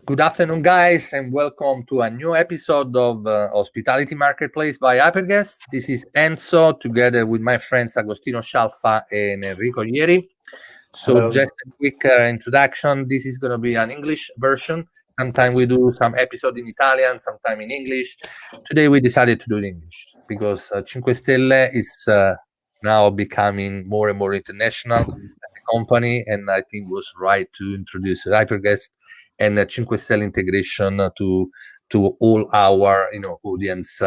Good afternoon, guys, and welcome to a new episode of Hospitality Marketplace by HyperGuest. This is Enzo, together with my friends Agostino Scialfa and Enrico Ieri. So Hello. just a quick introduction. This is going to be an English version. Sometimes we do some episode in Italian, sometime in English. Today we decided to do it in English because Cinque Stelle is now becoming more and more international as a company, and I think it was right to introduce HyperGuest and Cinque Stelle integration to all our audience,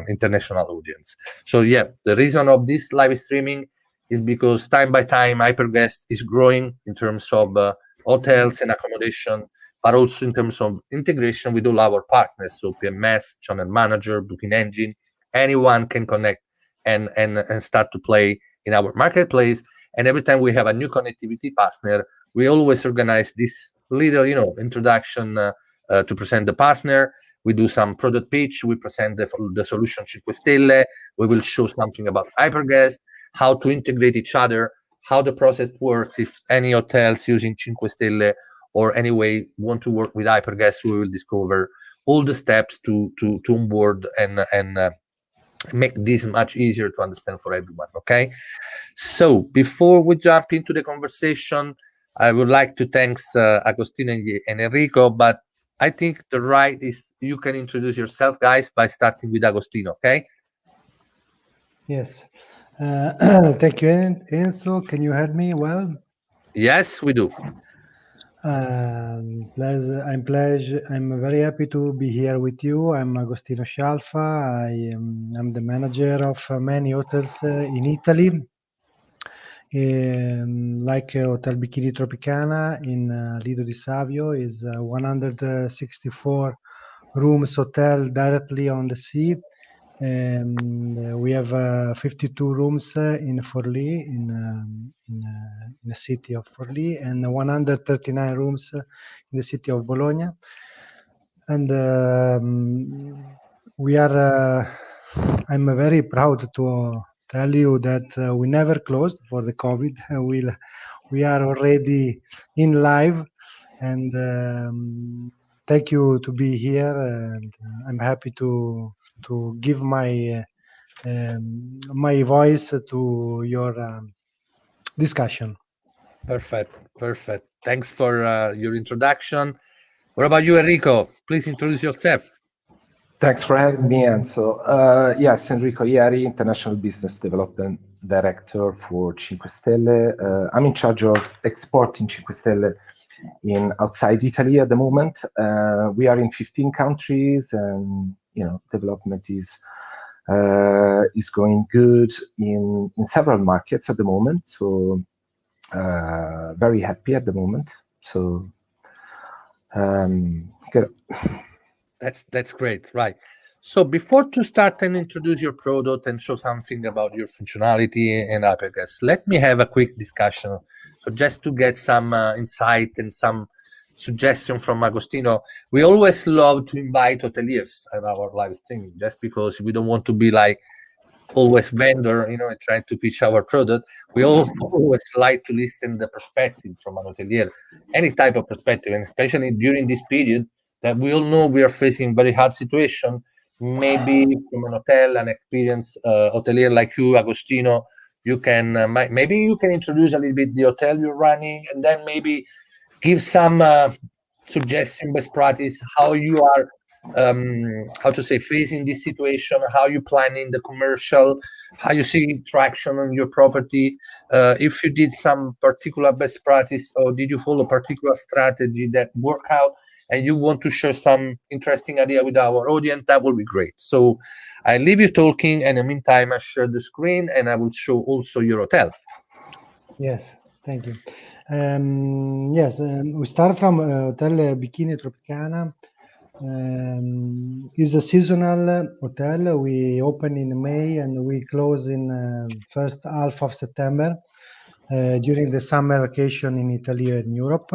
international audience. So yeah, the reason of this live streaming is because time by time HyperGuest is growing in terms of hotels and accommodation, but also in terms of integration with all our partners. So PMS, channel manager, booking engine, anyone can connect and start to play in our marketplace. And every time we have a new connectivity partner, we always organize this little introduction to present the partner. We do some product pitch. We present the solution Cinque Stelle. We will show something about HyperGuest, how to integrate each other, how the process works. If any hotels using Cinque Stelle or anyway want to work with HyperGuest, we will discover all the steps to onboard and make this much easier to understand for everyone. Okay, so before we jump into the conversation, I would like to thank Agostino and Enrico, but I think the right is you can introduce yourself, guys, by starting with Agostino, okay? Yes. Thank you, Enzo. Can you hear me well? Yes, we do. I'm very happy to be here with you. I'm Agostino Scialfa. I'm the manager of many hotels in Italy, like Hotel Bikini Tropicana in Lido di Savio is 164 rooms hotel directly on the sea. And we have 52 rooms in Forlì, in the city of Forlì, and 139 rooms in the city of Bologna. And I'm very proud to tell you that we never closed for the COVID. We are already in live, and thank you to be here. And I'm happy to give my voice to your discussion. Perfect. Thanks for your introduction. What about you, Enrico? Please introduce yourself. Thanks for having me, Enzo. Yes, Enrico Ieri, International Business Development Director for Cinque Stelle. I'm in charge of exporting Cinque Stelle in outside Italy at the moment. We are in 15 countries, and development is going good in several markets at the moment. So very happy at the moment. So good. That's great, right? So before to start and introduce your product and show something about your functionality and HyperGuest, let me have a quick discussion. So just to get some insight and some suggestion from Agostino, we always love to invite hoteliers at our live streaming, just because we don't want to be like always vendor, and trying to pitch our product. We always like to listen the perspective from an hotelier, any type of perspective, and especially during this period that we all know we are facing very hard situation. Maybe from an hotel, an experienced hotelier like you, Agostino, you can maybe you can introduce a little bit the hotel you're running, and then maybe give some suggestion, best practice, how you are facing this situation, how you planning the commercial, how you see traction on your property, if you did some particular best practice or did you follow particular strategy that work out, and you want to share some interesting idea with our audience, that will be great. So I leave you talking, and in the meantime, I share the screen and I will show also your hotel. Yes, thank you. Yes, we start from Hotel Bikini Tropicana. Is a seasonal hotel. We open in May and we close in first half of September during the summer vacation in Italy and Europe.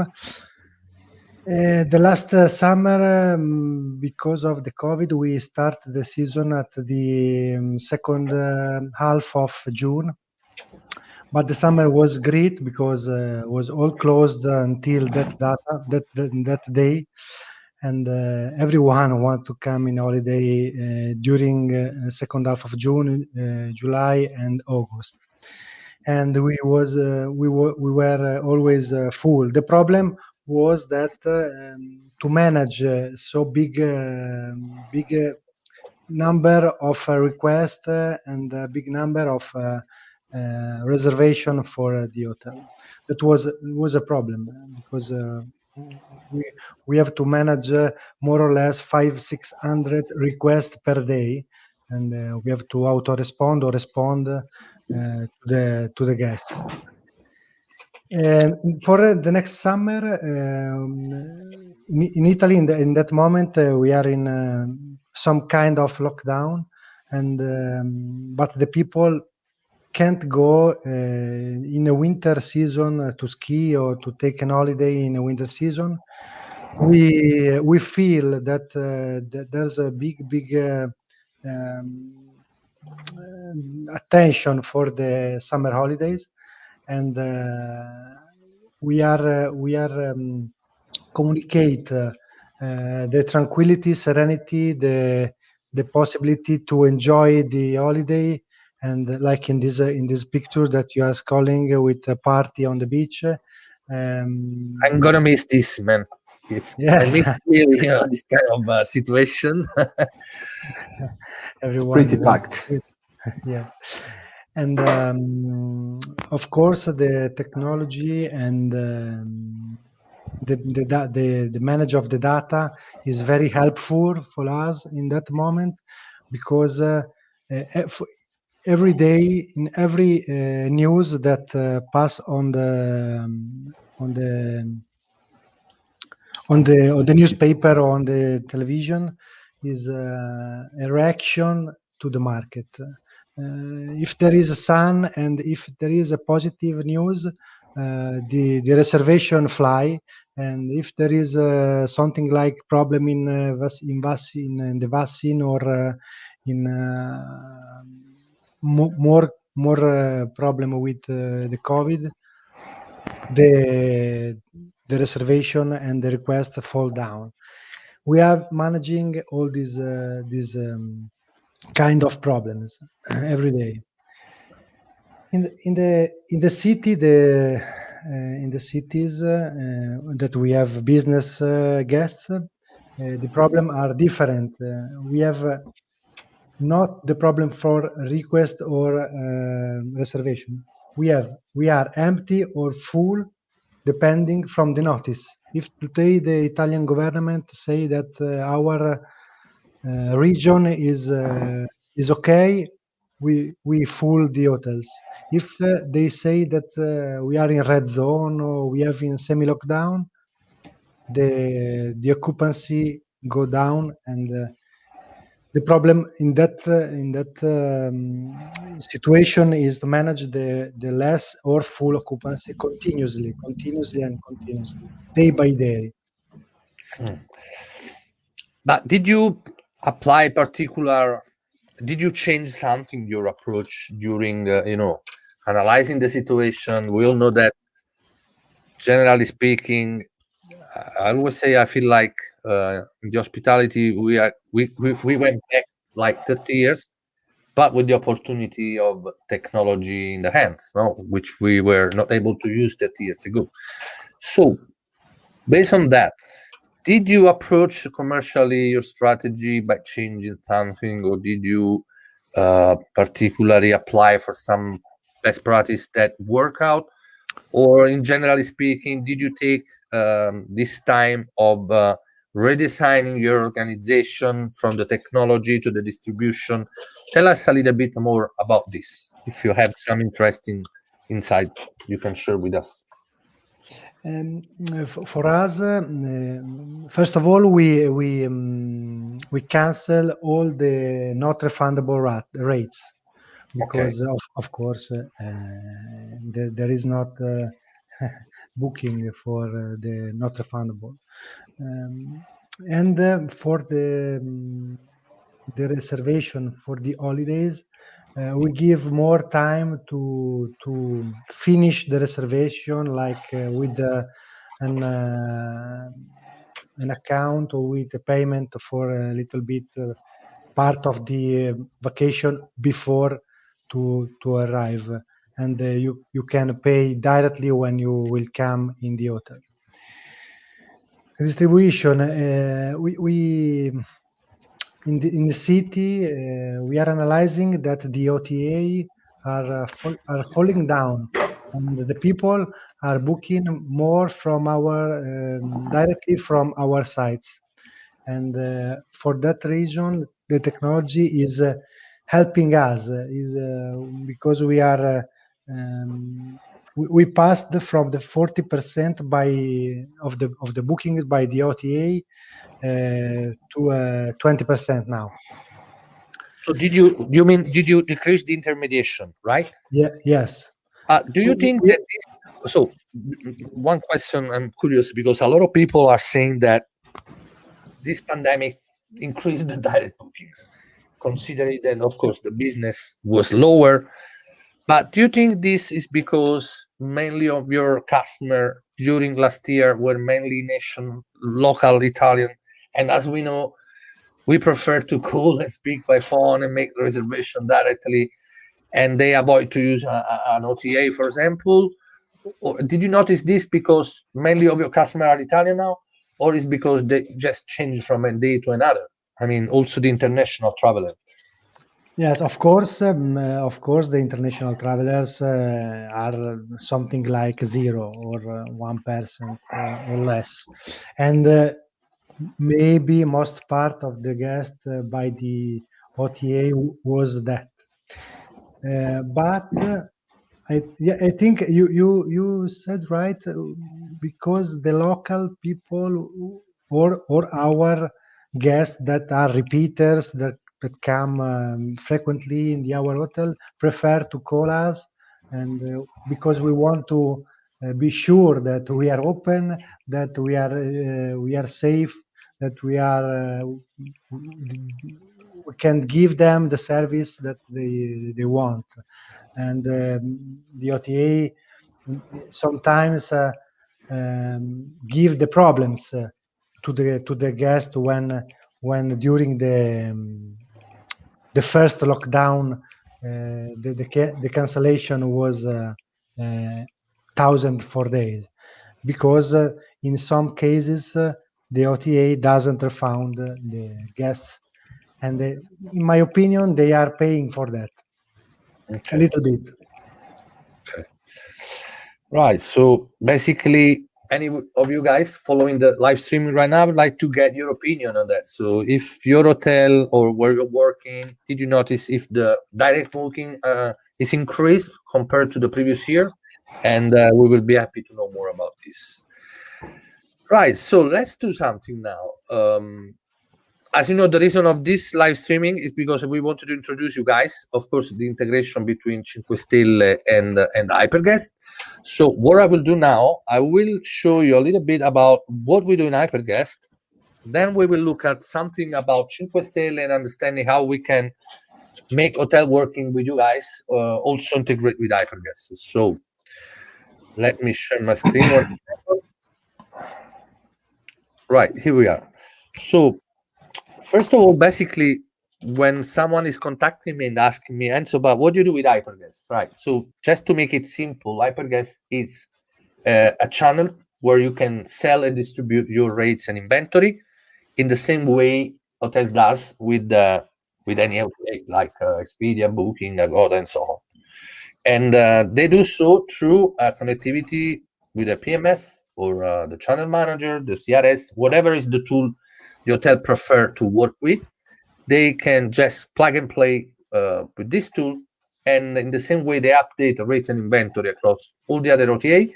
The last summer, because of the COVID, we started the season at the second half of June. But the summer was great because it was all closed until that day. and everyone want to come in holiday during second half of June, July, and August. And we were always full. The problem was that to manage so big number of requests and a big number of reservation for the hotel. That was a problem because we have to manage more or less 500-600 requests per day, and we have to auto respond or respond to the guests. For the next summer, in Italy, in that moment, we are in some kind of lockdown, and but the people can't go in a winter season to ski or to take an holiday in a winter season. We feel that there's a big attention for the summer holidays, and we are communicate the tranquility, serenity, the possibility to enjoy the holiday, and like in this picture that you are scrolling with a party on the beach. I'm gonna miss this, man. I Yes, miss really, this kind of situation. everyone pretty wants packed. it. Yeah. And of course, the technology and the manage of the data is very helpful for us in that moment, because every day in every news that pass on the newspaper or on the television is a reaction to the market. If there is a sun and if there is a positive news, the reservation fly, and if there is something like problem in the vaccine or in more problem with the COVID, the reservation and the request fall down. We are managing all these kind of problems every day. In the city, in the cities that we have business guests, the problem are different. We have not the problem for request or reservation. We are empty or full depending from the notice. If today the Italian government say that our region is okay, we full the hotels. If they say that we are in red zone or we have in semi lockdown, the occupancy go down, and the problem in that situation is to manage the less or full occupancy continuously, day by day. But did you apply did you change something, your approach during, analyzing the situation? We all know that, generally speaking, I always say I feel like in the hospitality we went back like 30 years, but with the opportunity of technology in the hands, which we were not able to use 30 years ago. So, based on that, did you approach commercially your strategy by changing something, or did you particularly apply for some best practice that work out? Or, in generally speaking, did you take this time of redesigning your organization from the technology to the distribution? Tell us a little bit more about this. If you have some interesting insight, you can share with us. For us, first of all, we cancel all the not refundable rates, because of course there is not booking for the not refundable, and for the reservation for the holidays, we give more time to finish the reservation, like with an an account or with a payment for a little bit part of the vacation before to arrive, and you can pay directly when you will come in the hotel. Distribution, we in the city, we are analyzing that the OTA are falling down, and the people are booking more from our directly from our sites. And for that reason, the technology is helping us. Because we are we passed from the 40% of the bookings by the OTA to 20% now. So did you decrease the intermediation, right? Yeah. Yes. Do you think that this? So one question, I'm curious because a lot of people are saying that this pandemic increased the direct bookings, considering that of course the business was lower. But do you think this is because mainly of your customer during last year were mainly local Italian, and as we know, we prefer to call and speak by phone and make the reservation directly, and they avoid to use an OTA, for example? Or did you notice this because mainly of your customers are Italian now, or is because they just changed from a day to another? I mean, also the international traveler. Yes, of course. The international travelers are something like 0 or 1% or less, and maybe most part of the guest by the OTA was that. But I think you said right, because the local people or our guests that are repeaters that come frequently in our hotel prefer to call us, and because we want to be sure that we are open, that we are safe, that we can give them the service that they want. And the OTA sometimes give the problems to the guest when during the first lockdown the cancellation was 1,000 for days, because in some cases the OTA doesn't refund the guests, and in my opinion they are paying for that. Okay. A little bit. Okay. Right. So basically, any of you guys following the live streaming right now, I would like to get your opinion on that. So if your hotel or where you're working, did you notice if the direct booking is increased compared to the previous year? And we will be happy to know more about this. Right. So let's do something now. As you know, the reason of this live streaming is because we wanted to introduce you guys, of course, the integration between Cinque Stelle and HyperGuest. So what I will do now, I will show you a little bit about what we do in HyperGuest. Then we will look at something about Cinque Stelle and understanding how we can make hotel working with you guys, also integrate with HyperGuest. So let me share my screen. Right, here we are. So first of all, basically, when someone is contacting me and asking me, Enzo, but what do you do with HyperGuest? Right. So just to make it simple, HyperGuest is a channel where you can sell and distribute your rates and inventory in the same way hotel does with any OTA, like Expedia, Booking, Agoda, and so on. And they do so through connectivity with a PMS or the channel manager, the CRS, whatever is the tool the hotel prefer to work with. They can just plug and play with this tool, and in the same way they update the rates and inventory across all the other OTA.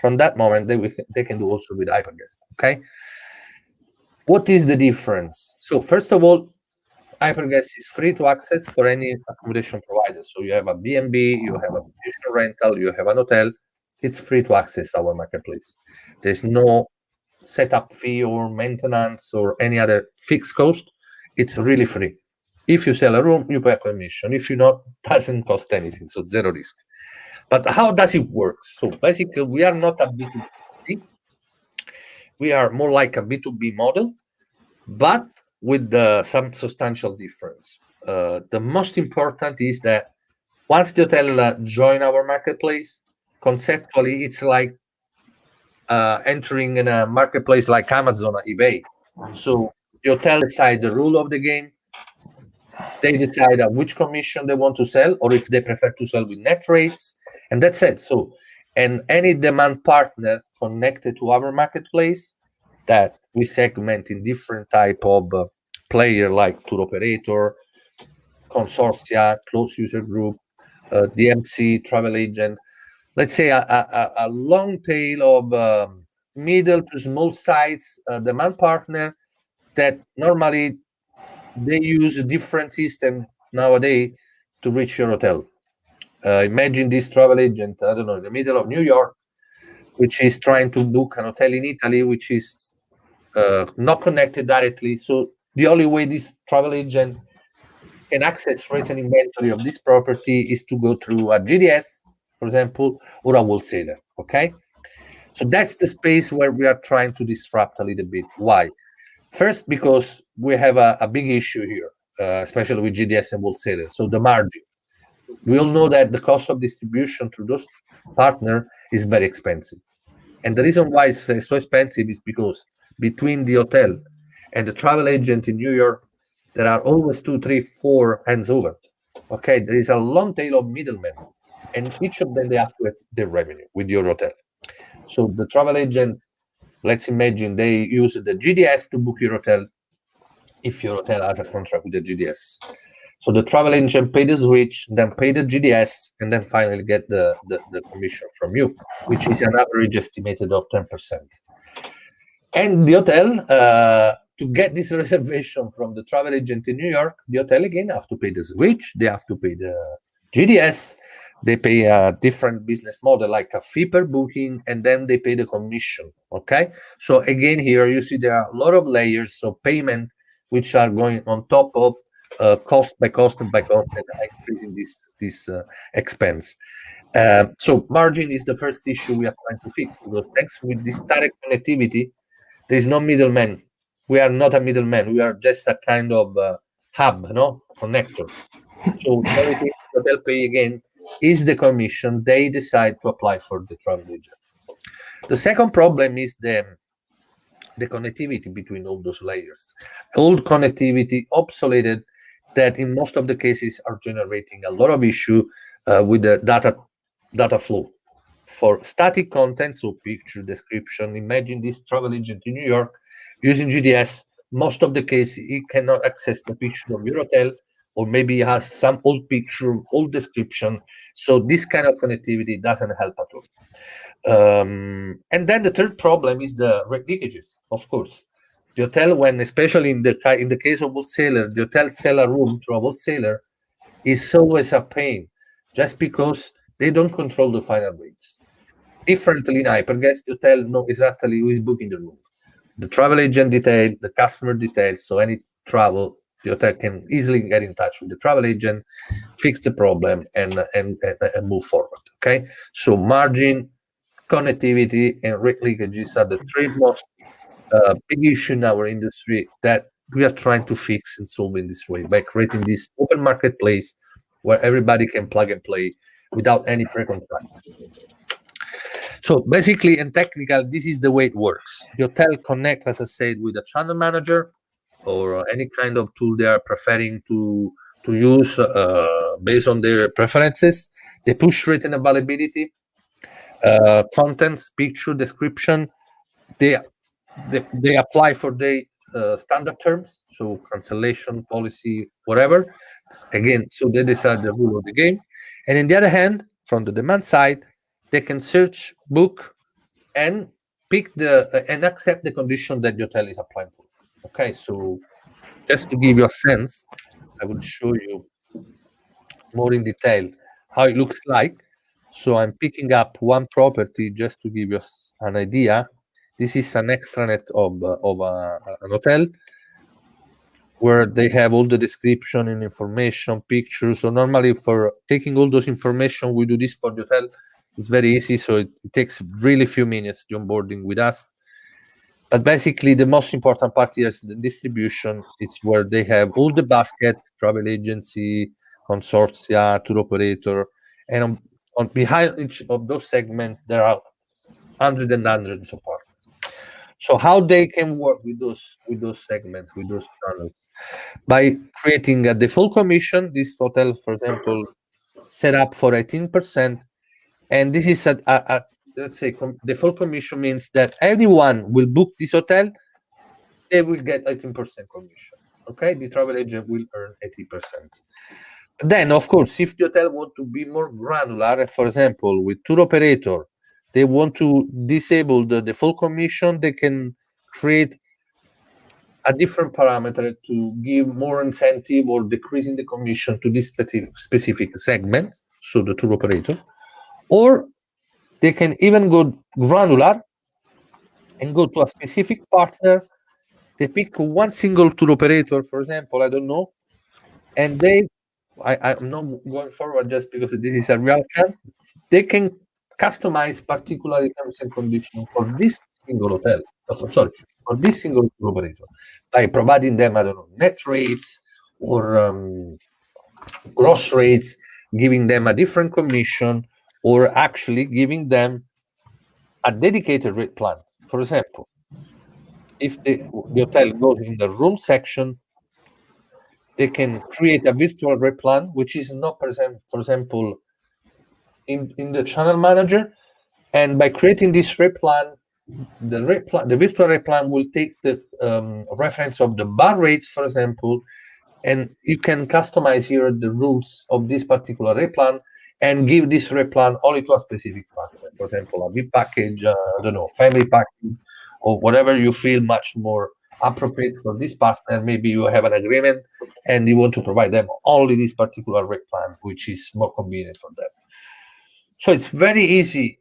From that moment, they can do also with HyperGuest. Okay. What is the difference? So first of all, HyperGuest is free to access for any accommodation provider. So you have a B&B, you have a vacation rental, you have an hotel. It's free to access our marketplace. There's no setup fee or maintenance or any other fixed cost. It's really free. If you sell a room, you pay a commission. If you not, doesn't cost anything, so zero risk. But how does it work? So basically, we are not a B2C. we are more like a B2B model, but with some substantial difference. The most important is that once the hotel join our marketplace, conceptually, it's like entering in a marketplace like Amazon or eBay. So the hotel decide the rule of the game. They decide which commission they want to sell, or if they prefer to sell with net rates, and that's it. So, and any demand partner connected to our marketplace that we segment in different type of player, like tour operator, consortia, closed user group, DMC, travel agent. Let's say a long tail of middle to small size demand partner that normally they use a different system nowadays to reach your hotel. Imagine this travel agent, I don't know, in the middle of New York, which is trying to book an hotel in Italy, which is not connected directly. So the only way this travel agent can access rates and inventory of this property is to go through a GDS, for example, or a wholesaler. Okay, so that's the space where we are trying to disrupt a little bit. Why? First, because we have a big issue here, especially with GDS and wholesalers. So the margin. We all know that the cost of distribution through those partners is very expensive. And the reason why it's so expensive is because between the hotel and the travel agent in New York, there are always 2, 3, 4 hands over. Okay, there is a long tail of middlemen, and each of them, they have to have their revenue with your hotel. So the travel agent, let's imagine they use the GDS to book your hotel if your hotel has a contract with the GDS. So the travel agent pay the switch, then pay the GDS, and then finally get the commission from you, which is an average estimated of 10%. And the hotel, to get this reservation from the travel agent in New York, the hotel again have to pay the switch, they have to pay the GDS, they pay a different business model like a fee per booking, and then they pay the commission. Okay, so again here you see there are a lot of layers of payment which are going on top of cost by cost and increasing this expense. So margin is the first issue we are trying to fix, because thanks with this direct connectivity, there is no middleman. We are not a middleman. We are just a kind of hub, connector. So everything the hotel pay again is the commission they decide to apply for the travel agent. The second problem is the connectivity between all those layers. Old connectivity, obsoleted, that in most of the cases are generating a lot of issue with the data flow. For static content, so picture, description, imagine this travel agent in New York using GDS, most of the cases he cannot access the picture of your hotel, or maybe he has some old picture, old description. So this kind of connectivity doesn't help at all. And then the third problem is the rate leakages, of course. The hotel, when especially in the case of wholesaler, the hotel sell a room to a wholesaler, is always a pain, just because they don't control the final rates. Differently in HyperGuest, the hotel know exactly who is booking the room. The travel agent detail, the customer details, so any travel, the hotel can easily get in touch with the travel agent, fix the problem, and move forward. Okay, so margin, connectivity, and rate leakages are the three most big issue in our industry that we are trying to fix and solve in this way by creating this open marketplace where everybody can plug and play without any pre-contract. So basically, and technical, this is the way it works. The hotel connect, as I said, with a channel manager or any kind of tool they are preferring to use based on their preferences. They push rate and availability, contents, picture, description. They apply for the standard terms, so cancellation policy, whatever. Again, so they decide the rule of the game. And on the other hand, from the demand side, they can search, book, and pick and accept the condition that the hotel is applying for. Okay, so just to give you a sense, I will show you more in detail how it looks like. So I'm picking up one property just to give you an idea. This is an extranet of an hotel where they have all the description and information, pictures. So normally for taking all those information, we do this for the hotel. It's very easy, so it takes really few minutes, the onboarding with us. But basically, the most important part is the distribution. It's where they have all the basket, travel agency, consortia, tour operator, and on behind each of those segments, there are hundreds and hundreds of partners. So how they can work with those segments, with those channels? By creating a default commission. This hotel, for example, set up for 18%, and this is a let's say default commission means that everyone will book this hotel, they will get 18% commission. Okay, the travel agent will earn 80%. Then, of course, if the hotel want to be more granular, for example, with tour operator, they want to disable the default commission, they can create a different parameter to give more incentive or decreasing the commission to this specific segment, so the tour operator. Or they can even go granular and go to a specific partner. They pick one single tour operator, for example, I don't know, and I'm not going forward just because this is a real chance. They can customize particular terms and conditions for this single hotel. For this single tour operator, by providing them, I don't know, net rates or gross rates, giving them a different commission, or actually giving them a dedicated rate plan. For example, if the hotel goes in the room section, they can create a virtual rate plan, which is not present, for example, in the channel manager. And by creating this rate plan, the virtual rate plan will take the reference of the bar rates, for example, and you can customize here the rules of this particular rate plan and give this rate plan only to a specific partner. For example, a VIP package, I don't know, family package, or whatever you feel much more appropriate for this partner. Maybe you have an agreement and you want to provide them only this particular rate plan, which is more convenient for them. So it's very easy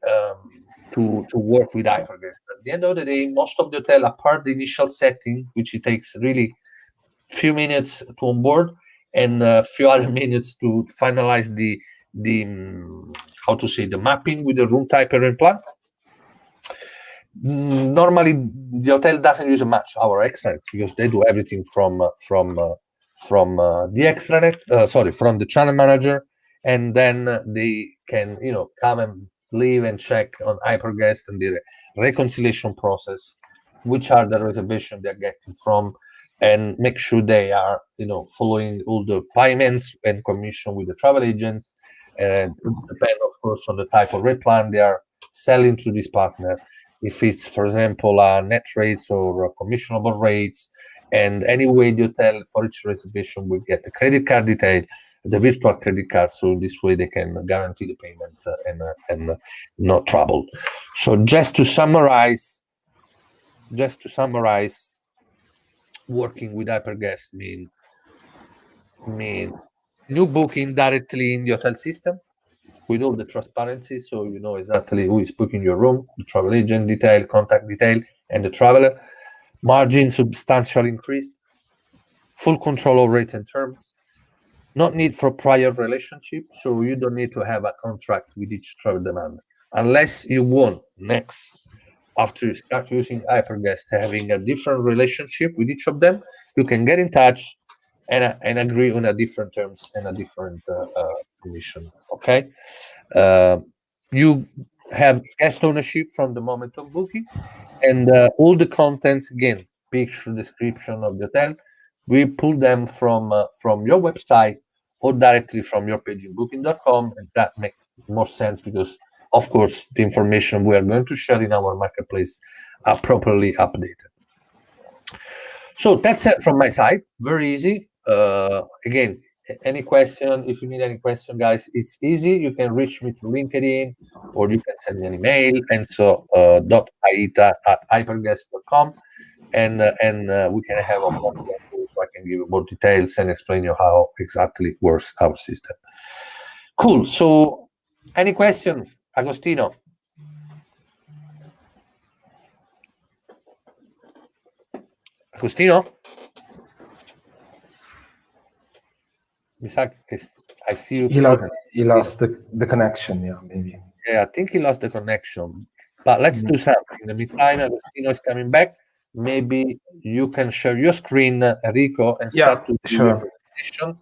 to work with HyperGuest. At the end of the day, most of the hotel, apart the initial setting, which it takes really few minutes to onboard and a few other minutes to finalize the how to say, the mapping with the room type and rate plan. Normally, the hotel doesn't use much our extranet because they do everything from the extranet, from the channel manager, and then they can come and leave and check on HyperGuest and the reconciliation process, which are the reservation they're getting from, and make sure they are following all the payments and commission with the travel agents. And depend, of course, on the type of rate plan they are selling to this partner. If it's, for example, net rates or commissionable rates, and anyway, the hotel for each reservation will get the credit card detail, the virtual credit card, so this way they can guarantee the payment and no trouble. So just to summarize, working with HyperGuest mean new booking directly in the hotel system with all the transparency, so you know exactly who is booking your room, the travel agent detail, contact detail, and the traveler. Margin substantially increased. Full control of rates and terms. Not need for prior relationship, so you don't need to have a contract with each travel demand. Unless you want next, after you start using HyperGuest, having a different relationship with each of them, you can get in touch and agree on a different terms and a different commission. Okay, you have guest ownership from the moment of booking, and all the contents, again, picture, description of the hotel, we pull them from your website or directly from your page in booking.com, and that makes more sense because, of course, the information we are going to share in our marketplace are properly updated. So that's it from my side. Very easy. Again, any question, if you need any question, guys, it's easy. You can reach me through LinkedIn, or you can send me an email, enzo.aita@hyperguest.com, and we can have a more, so I can give you more details and explain you how exactly works our system. Cool. So any question, Agostino? Agostino? I see you. He lost the connection, yeah, maybe. Yeah, I think he lost the connection. But let's do something. In the meantime, Agostino is coming back. maybe you can share your screen, Enrico, and start to do your presentation.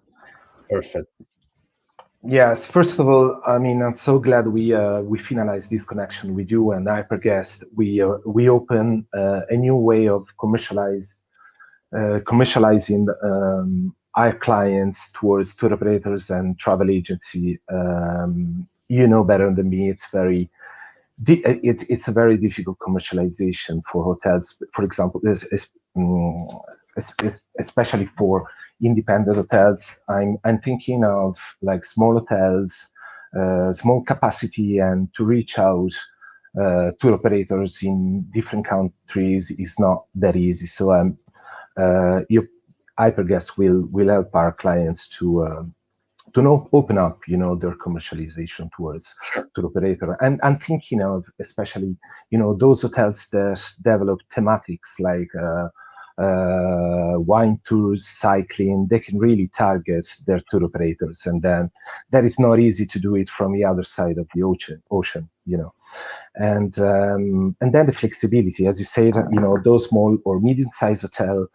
Perfect. Yes, first of all, I mean, I'm so glad we finalized this connection with you and HyperGuest. We open a new way of commercializing our clients towards tour operators and travel agency. You know better than me. It's a very difficult commercialization for hotels, for example, especially for independent hotels. I'm thinking of like small hotels, small capacity, and to reach out tour operators in different countries is not that easy. So HyperGuest will help our clients to open up, their commercialization towards tour operator. And I'm thinking of especially, those hotels that develop thematics like wine tours, cycling. They can really target their tour operators, and then that is not easy to do it from the other side of the ocean. And then the flexibility, as you said, those small or medium-sized hotel.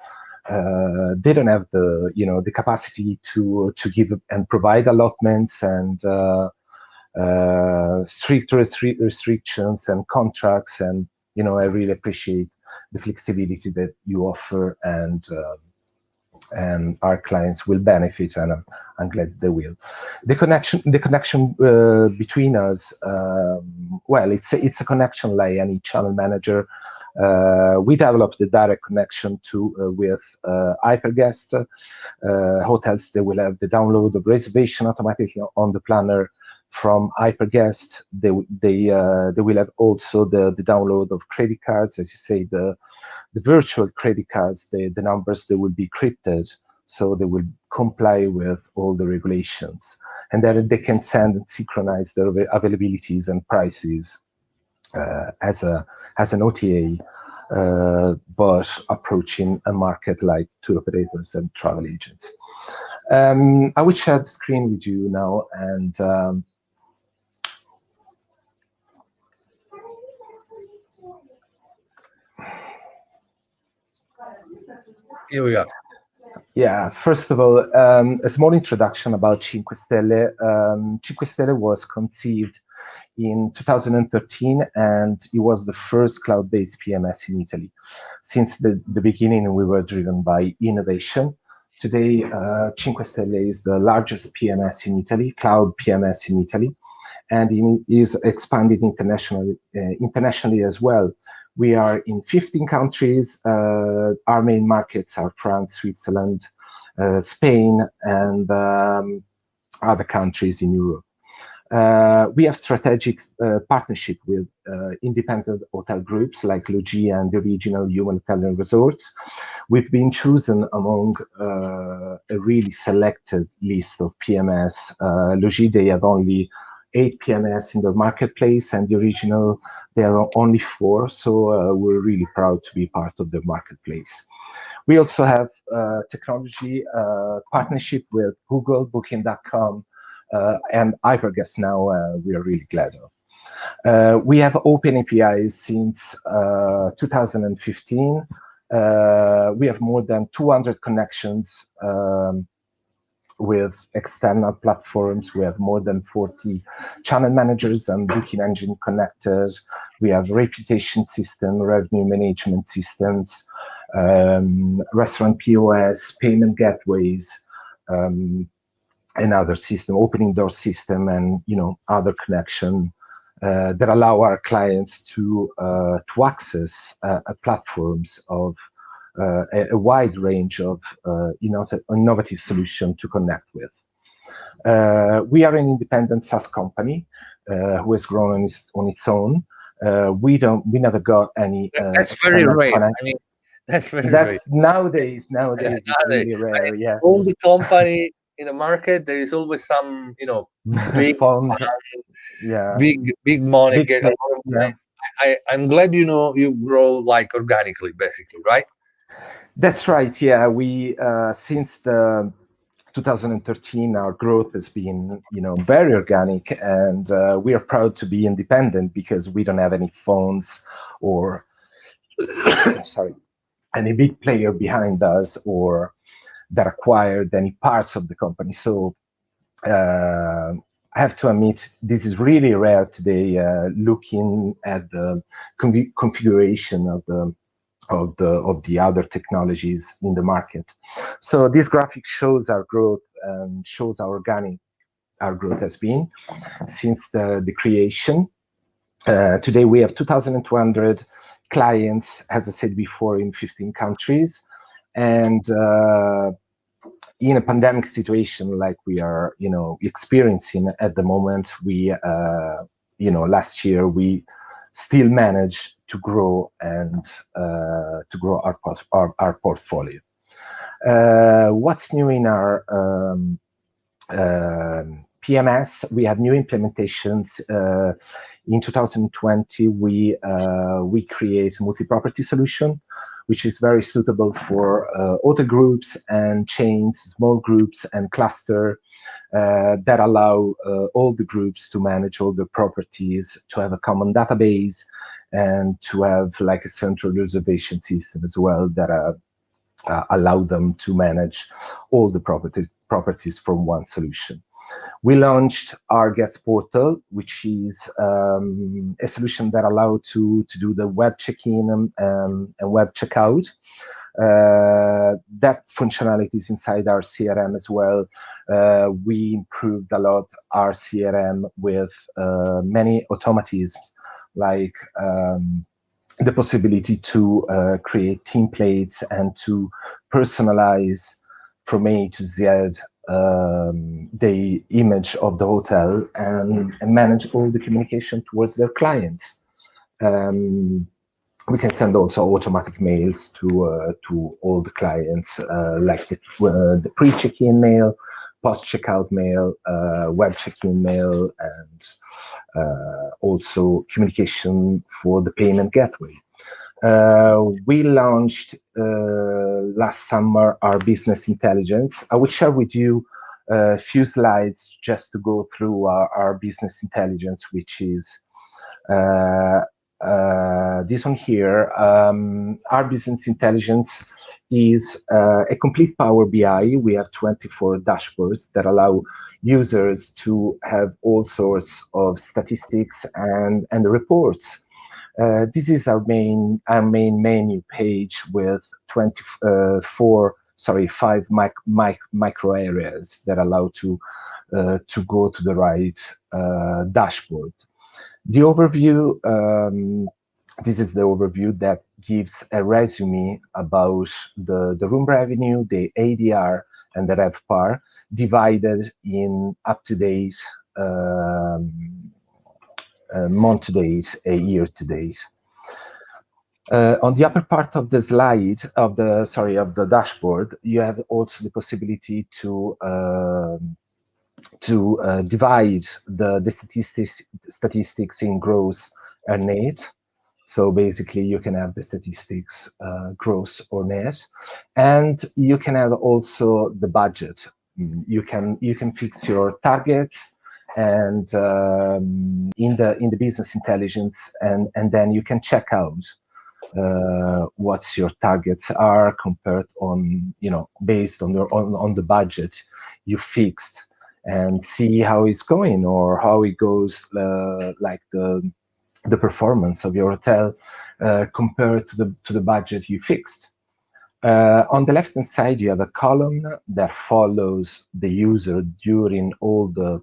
They don't have the capacity to give and provide allotments and strict restrictions and contracts, and I really appreciate the flexibility that you offer, and our clients will benefit, and I'm glad they will. The connection between us, well, it's a connection like any channel manager. We developed the direct connection with HyperGuest. Hotels, they will have the download of reservation automatically on the planner from HyperGuest. They will have also the download of credit cards, as you say, the virtual credit cards. The numbers, they will be crypted, so they will comply with all the regulations, and then they can send and synchronize their availabilities and prices as an OTA, but approaching a market like tour operators and travel agents. I will share the screen with you now, and here we are. Yeah, first of all, a small introduction about Cinque Stelle. Cinque Stelle was conceived in 2013, and it was the first cloud-based PMS in Italy. Since the beginning, we were driven by innovation. Today, Cinque Stelle is the largest PMS in Italy, cloud PMS in Italy, and it is expanding internationally as well. We are in 15 countries. Our main markets are France, Switzerland, Spain, and other countries in Europe. We have strategic partnership with independent hotel groups like Logi and the regional human Italian resorts. We've been chosen among a really selected list of PMS. Logi, they have only 8 PMS in the marketplace, and the original, there are only 4. So we're really proud to be part of the marketplace. We also have technology partnership with Google, Booking.com, and HyperGuest now. We are really glad of. We have open APIs since 2015. We have more than 200 connections with external platforms. We have more than 40 channel managers and booking engine connectors. We have reputation system, revenue management systems, restaurant POS, payment gateways, and other system, opening door system, and other connection that allow our clients to access platforms of a wide range of innovative solutions to connect with. We are an independent SaaS company who has grown on its own. We never got any. That's very rare. I mean, that's very rare. Nowadays it's really rare. Yeah. All the company in the market, there is always some, big fund, big money. I'm glad you grow like organically, basically, right? That's right. Yeah, we since the 2013, our growth has been very organic, and we are proud to be independent because we don't have any funds or sorry, any big player behind us or that acquired any parts of the company. So I have to admit, this is really rare today, looking at the configuration of the other technologies in the market. So this graphic shows our growth and shows how organic our growth has been since the creation. Today we have 2,200 clients, as I said before, in 15 countries. And in a pandemic situation like we are, experiencing at the moment, we, last year we still managed to grow and to grow our portfolio. What's new in our PMS? We have new implementations. In 2020, we create a multi-property solution, which is very suitable for hotel groups and chains, small groups and cluster that allow all the groups to manage all the properties, to have a common database, and to have like a central reservation system as well that allow them to manage all the properties from one solution. We launched our guest portal, which is a solution that allows to do the web check-in and web checkout. That functionality is inside our CRM as well. We improved a lot our CRM with many automatisms, like the possibility to create templates and to personalize from A to Z the image of the hotel and manage all the communication towards their clients. We can send also automatic mails to all the clients, like the pre-check-in mail, post-checkout mail, web check-in mail, and also communication for the payment gateway. We launched last summer our business intelligence. I will share with you a few slides just to go through our business intelligence, which is this one here. Our business intelligence is a complete Power BI. We have 24 dashboards that allow users to have all sorts of statistics and reports. This is our main menu page with 5 micro areas that allow to go to the right dashboard. The overview, this is the overview that gives a resume about the room revenue, the ADR, and the RevPAR, divided in up-to-date, month-to-date, year-to-date. On the upper part of the slide, of the dashboard, you have also the possibility to divide the statistics in gross and net. So basically, you can have the statistics gross or net, and you can have also the budget. You can fix your targets and in the business intelligence, and then you can check out what your targets are compared on, based on the budget you fixed, and see how it's going or how it goes, like the performance of your hotel compared to the budget you fixed. On the left hand side, you have a column that follows the user during all the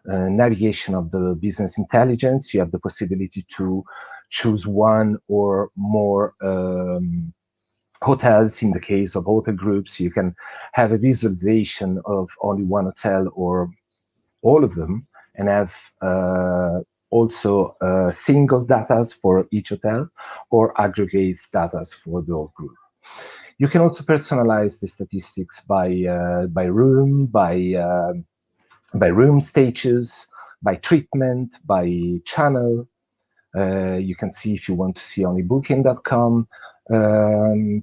navigation of the business intelligence. You have the possibility to choose one or more hotels. In the case of hotel groups, you can have a visualization of only one hotel or all of them, and have also single data for each hotel or aggregates data for the whole group. You can also personalize the statistics by room, by room stages, by treatment, by channel. You can see if you want to see only Booking.com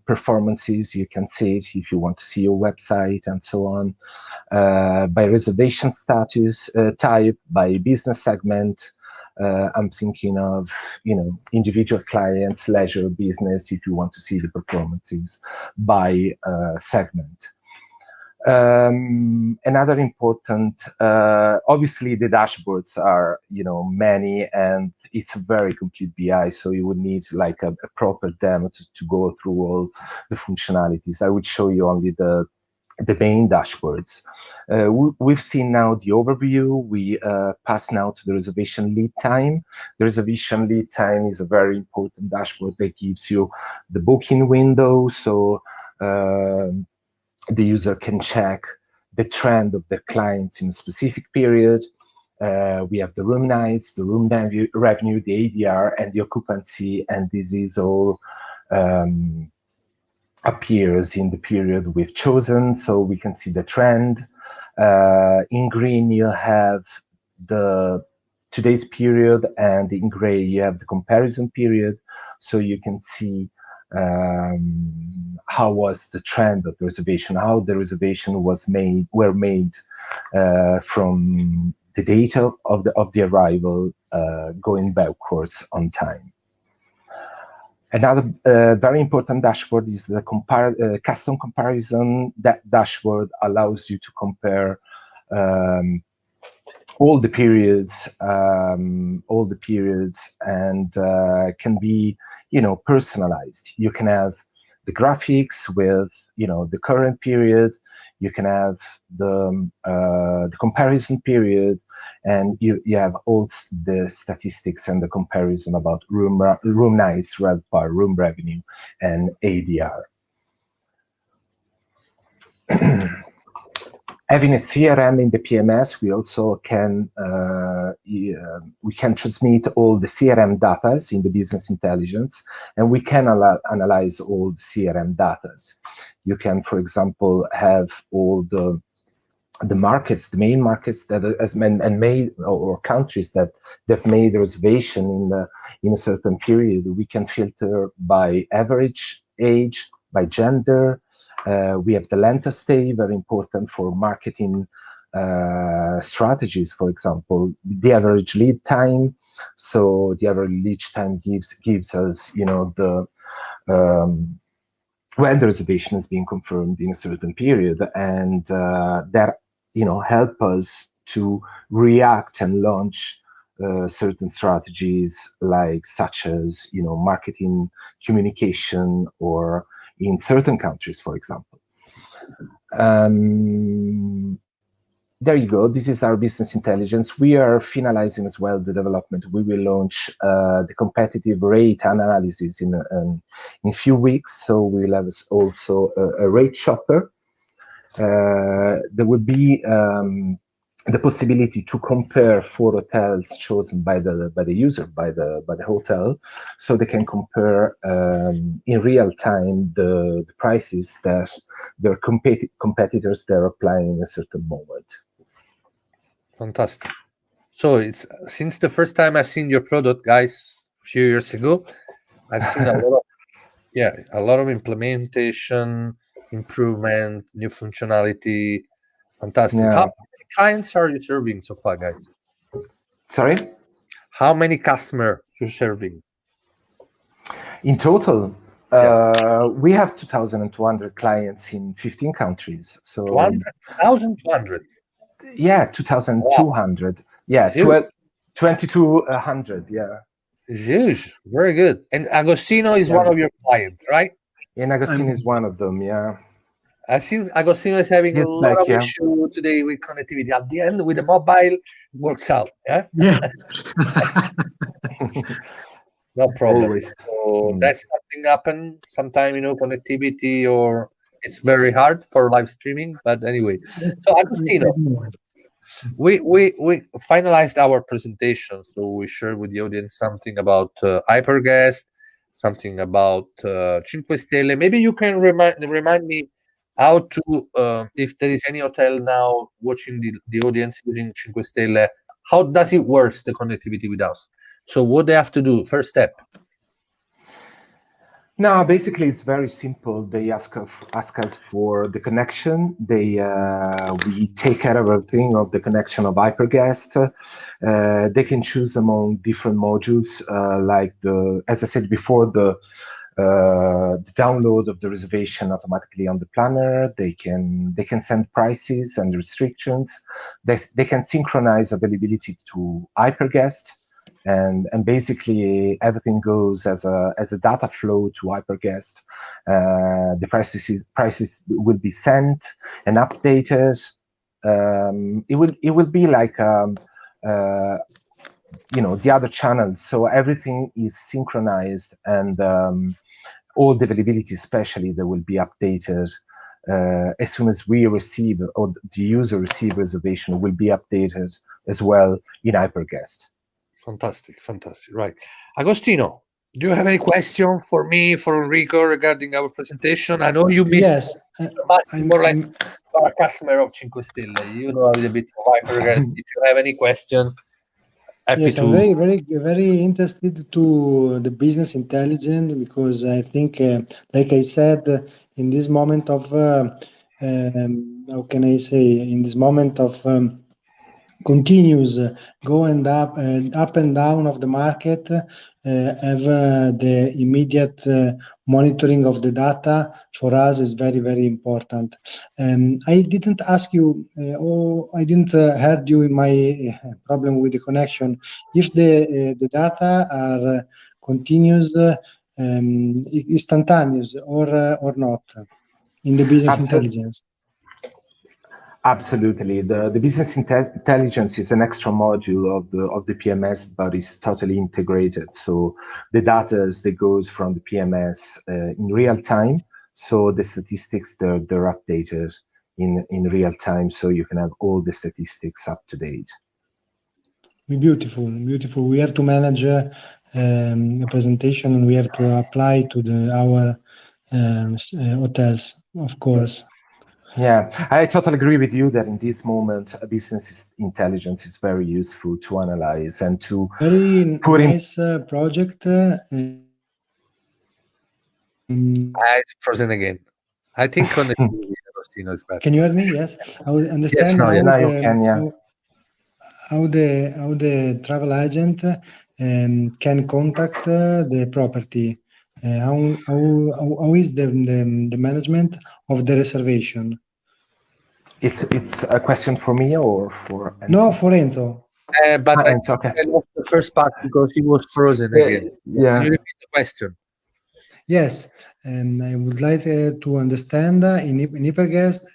performances, you can see it if you want to see your website and so on. By reservation status type, by business segment, I'm thinking of, individual clients, leisure, business, if you want to see the performances by segment. Another important, obviously the dashboards are, many, and it's a very complete BI, so you would need like a proper demo to go through all the functionalities. I would show you only the main dashboards. We've seen now the overview. We pass now to the reservation lead time. The reservation lead time is a very important dashboard that gives you the booking window, so the user can check the trend of their clients in a specific period. We have the room nights, the room revenue, the ADR, and the occupancy, and this is all appears in the period we've chosen, so we can see the trend. In green, you have today's period, and in gray, you have the comparison period, so you can see how was the trend of the reservation, how the reservation were made from the date of the arrival, going backwards on time. Another very important dashboard is the custom comparison. That dashboard allows you to compare all the periods, and can be, personalized. You can have the graphics with, the current period. You can have the comparison period, and you have all the statistics and the comparison about room nights, RevPAR, room revenue, and ADR. Having a CRM in the PMS, we also can transmit all the CRM data in the business intelligence, and we can analyze all the CRM data. You can, for example, have all the markets, the main markets that or countries that they've made a reservation in a certain period. We can filter by average age, by gender. We have the length of stay, very important for marketing strategies. For example, the average lead time. So the average lead time gives us, when the reservation is being confirmed in a certain period, and that help us to react and launch certain strategies, such as marketing communication, or in certain countries, for example. There you go. This is our business intelligence. We are finalizing as well the development. We will launch the competitive rate analysis in a few weeks. So we will have also a rate shopper. There will be the possibility to compare 4 hotels chosen by the user, by the hotel, so they can compare in real time the prices that their competitors they're applying in a certain moment. Fantastic. So it's since the first time I've seen your product, guys, a few years ago, I've seen a lot of implementation, improvement, new functionality. Fantastic. Yeah. How many clients are you serving so far, guys? Sorry? How many customers you're serving? In total, we have 2,200 clients in 15 countries. So 2,200. Yeah, 2,200. Wow. Yeah, 2,200. Yeah. It's huge. Very good. And Agostino is one of your clients, right? And Agostino is one of them. Yeah. I think Agostino is having a lot of issue today with connectivity. At the end, with the mobile, it works out. Yeah. No problem. Always. So that's something happen sometime, connectivity, or it's very hard for live streaming. But anyway, so Agostino, we finalized our presentation. So we shared with the audience something about HyperGuest, something about Cinque Stelle. Maybe you can remind me how to, if there is any hotel now watching the audience using Cinque Stelle, how does it work, the connectivity with us? So what they have to do, first step? No, basically it's very simple. They ask us for the connection. We take care of everything of the connection of HyperGuest. They can choose among different modules, like as I said before, the download of the reservation automatically on the planner. They can send prices and restrictions. They can synchronize availability to HyperGuest. And basically everything goes as a data flow to HyperGuest. The prices will be sent and updated. It will be like the other channels. So everything is synchronized, and all the availability, especially, that will be updated as soon as we receive, or the user receive reservation, will be updated as well in HyperGuest. Fantastic. Right. Agostino, do you have any question for me, for Enrico, regarding our presentation? I know you missed. Yes, more like a customer of Cinque Stelle. You know a little bit of HyperGuest. If you have any question, happy to. I'm very, very, very interested to the business intelligence, because I think, like I said, in this moment of, how can I say, in this moment of continuous go and up and down of the market, have the immediate monitoring of the data for us is very, very important. I didn't ask you, or I didn't heard you in my problem with the connection, if the data are continuous, instantaneous, or not in the business intelligence. Absolutely. The business intelligence is an extra module of the PMS, but it's totally integrated. So the data that goes from the PMS in real time. So the statistics, they're updated in real time. So you can have all the statistics up to date. Beautiful. We have to manage a presentation, and we have to apply to our hotels, of course. Yeah, I totally agree with you that in this moment, business intelligence is very useful to analyze and to very nice project. It's frozen again. I think on the Agostino is back. Can you hear me? Yes, I understand how the travel agent can contact the property. How is the management of the reservation? It's a question for me or for Enzo? No, for Enzo. But okay. I lost the first part because he was frozen again. Yeah. Can you repeat the question? Yes, I would like to understand in HyperGuest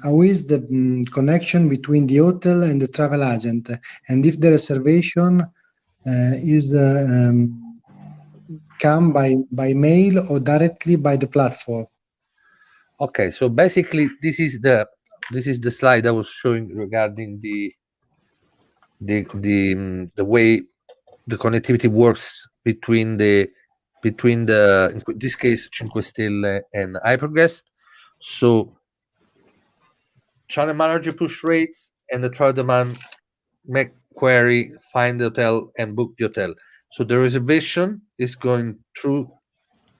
how is the connection between the hotel and the travel agent, and if the reservation is come by mail or directly by the platform. Okay, so basically this is the slide I was showing regarding the way the connectivity works between in this case Cinque Stelle and HyperGuest. So channel manager push rates, and the travel demand make query, find the hotel, and book the hotel. So the reservation is going through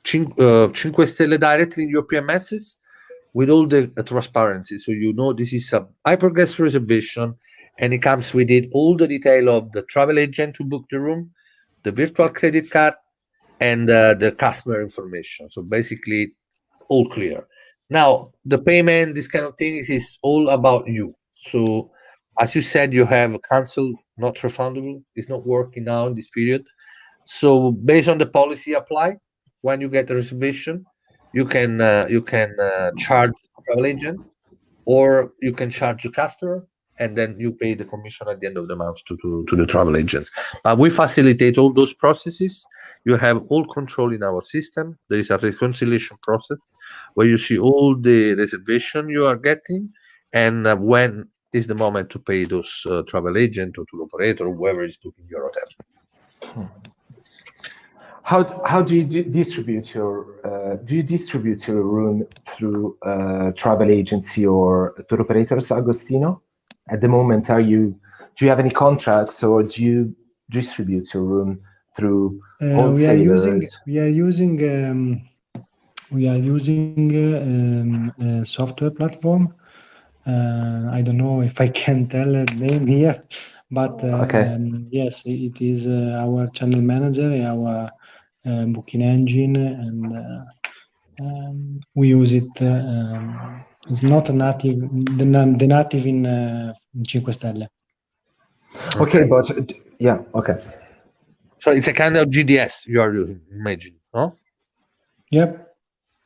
Cinque Stelle directly in your PMSs with all the transparency. So you know this is a HyperGuest reservation, and it comes with it all the detail of the travel agent who booked the room, the virtual credit card, and the customer information. So basically all clear. Now the payment, this kind of thing is all about you. So as you said, you have cancel, not refundable. It's not working now in this period. So based on the policy applied, when you get the reservation, you can charge the travel agent, or you can charge the customer, and then you pay the commission at the end of the month to the travel agents. But we facilitate all those processes. You have all control in our system. There is a reconciliation process where you see all the reservation you are getting, and when is the moment to pay those travel agent or to the operator or whoever is booking your hotel. How do you distribute your room through travel agency or tour operators, Agostino? At the moment, do you have any contracts, or do you distribute your room through we are using wholesalers? A software platform. I don't know if I can tell a name here, but Okay. yes, it is our channel manager, our booking engine, and we use it. It's not a native, the native in Cinque Stelle. Okay, but yeah, okay. So it's a kind of GDS you are using, imagine, no? Yep.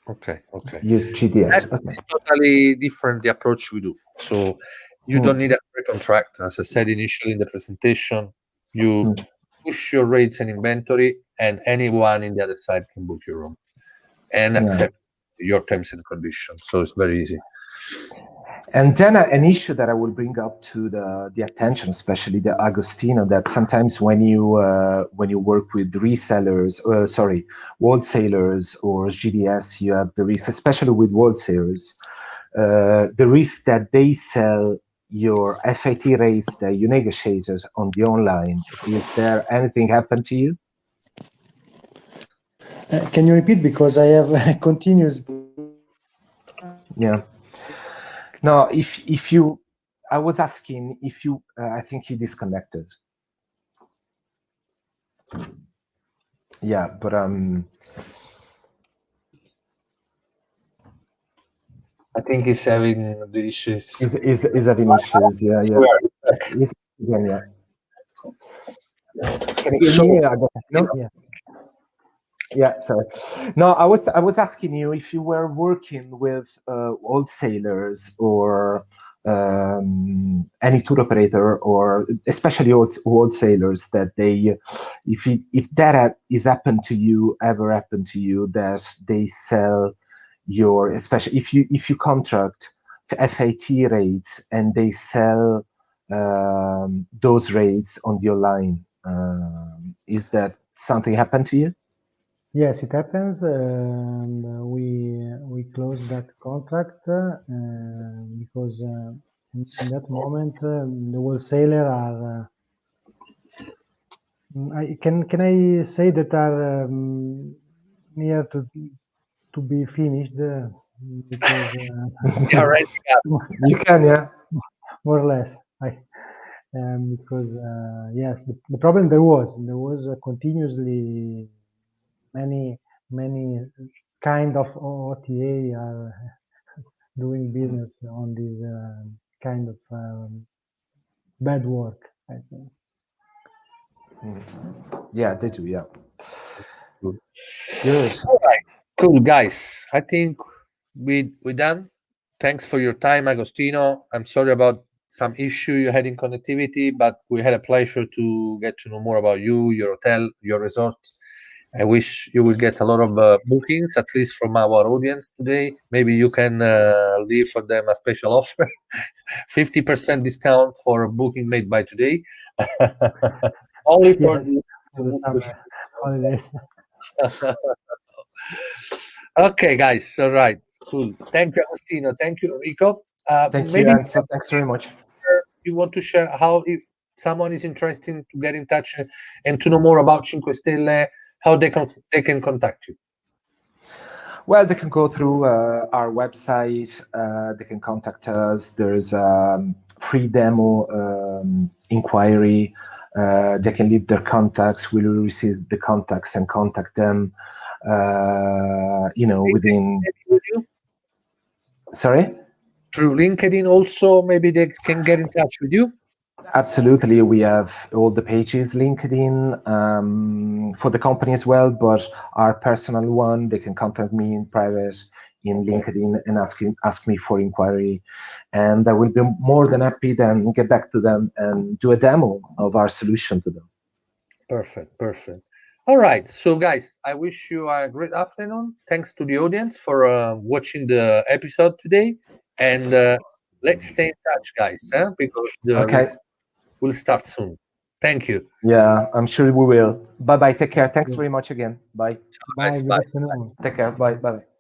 Okay. Use GDS. It's totally different the approach we do. So you don't need a pre-contract. As I said initially in the presentation, you push your rates and inventory, and anyone in the other side can book your room and accept your terms and conditions. So it's very easy. And then an issue that I will bring up to the attention, especially the Agostino, that sometimes when you work with resellers, wholesalers or GDS, you have the risk, especially with wholesalers, the risk that they sell your FAT rates that you negotiated on the online. Is there anything happened to you? Can you repeat, because I have continuous? Yeah. No, if you, I was asking if you, I think you disconnected. Yeah, but I think he's having the issues. Is having issues. Yeah. Yeah. Can you hear me? No? Yeah, sorry. No, I was asking you if you were working with wholesalers or any tour operator, or especially wholesalers, that they, if that is ever happened to you, that they sell your, especially if you contract FAT rates and they sell those rates on the online. Is that something happened to you? Yes, it happens, and we closed that contract because in that moment the wholesaler are. Can I say that are near to be finished because you can, yeah, more or less. Because yes, the problem there was continuously many kind of OTA are doing business on this kind of bad work, I think. Yeah, they do. Yeah. Good. Good. All right, cool, guys. I think we're done. Thanks for your time, Agostino. I'm sorry about some issue you had in connectivity, but we had a pleasure to get to know more about you, your hotel, your resort. I wish you will get a lot of bookings, at least from our audience today. Maybe you can leave for them a special offer, 50% discount for a booking made by today. Only for the summer holidays. Okay, guys. All right. Cool. Thank you, Agostino. Thank you, Enrico. Thank maybe you, Enzo. Thanks very much. You want to share how, if someone is interested to get in touch and to know more about Cinque Stelle, how they can contact you? Well, they can go through our website. They can contact us. There's free demo inquiry. They can leave their contacts. We will receive the contacts and contact them. Within. Sorry? Through LinkedIn also, maybe they can get in touch with you? Absolutely. We have all the pages LinkedIn for the company as well, but our personal one, they can contact me in private in LinkedIn and ask me for inquiry. And I will be more than happy then get back to them and do a demo of our solution to them. Perfect. All right. So, guys, I wish you a great afternoon. Thanks to the audience for watching the episode today. And let's stay in touch, guys, because we'll start soon. Thank you. Yeah, I'm sure we will. Bye-bye. Take care. Thanks very much again. Bye. Bye. Good afternoon. Take care. Bye. Bye.